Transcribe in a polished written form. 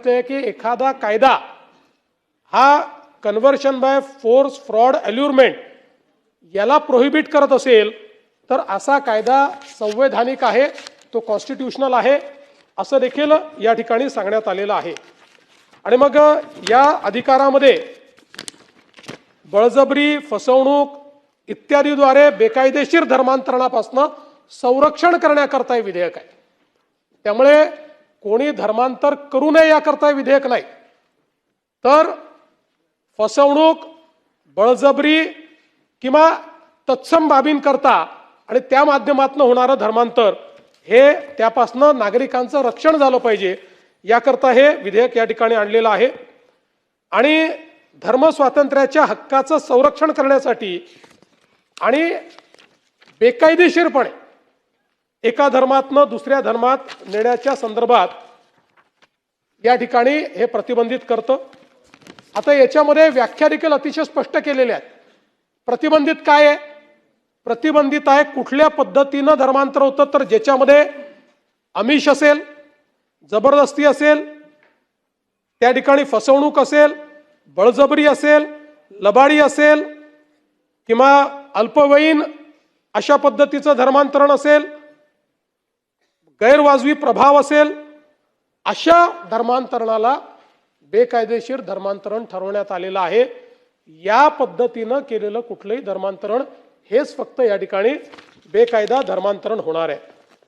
की एखादा कायदा हा कन्व्हर्शन बाय फोर्स फ्रॉड अल्युरमेंट याला प्रोहिबिट करत असेल तर असा कायदा संवैधानिक आहे, तो कॉन्स्टिट्यूशनल आहे असं देखील या ठिकाणी सांगण्यात आलेलं आहे। आणि मग या अधिकारामध्ये बळजबरी, फसवणूक इत्यादीद्वारे बेकायदेशीर धर्मांतरणापासून संरक्षण करण्याकरता हे विधेयक आहे। त्यामुळे कोणी धर्मांतर करू नये याकरता विधेयक नाही, तर फसवणूक, बळजबरी किंवा तत्सम बाबींकरता आणि त्या माध्यमातून होणारं धर्मांतर हे त्यापासून नागरिकांचं रक्षण झालं पाहिजे याकरता हे विधेयक या ठिकाणी आणलेलं आहे। आणि धर्म स्वातंत्र्याच्या हक्काचं संरक्षण करण्यासाठी आणि बेकायदेशीरपणे एका धर्मातनं दुसऱ्या धर्मात नेण्याच्या संदर्भात या ठिकाणी हे प्रतिबंधित करतं। आता याच्यामध्ये व्याख्या देखील अतिशय स्पष्ट केलेल्या आहेत। प्रतिबंधित काय आहे? प्रतिबंधित आहे कुठल्या पद्धतीनं धर्मांतर होतं, तर ज्याच्यामध्ये आमिष असेल, जबरदस्ती असेल, त्या ठिकाणी फसवणूक असेल, बळजबरी असेल, लबाडी असेल किंवा अल्पवयीन अशा पद्धतीचं धर्मांतरण असेल, गैरवाजवी प्रभाव असेल, अशा धर्मांतरणाला बेकायदेशीर धर्मांतरण ठरवण्यात आलेलं आहे। या पद्धतीनं केलेलं कुठलंही धर्मांतरण हेच फक्त या ठिकाणी बेकायदा धर्मांतरण होणार आहे।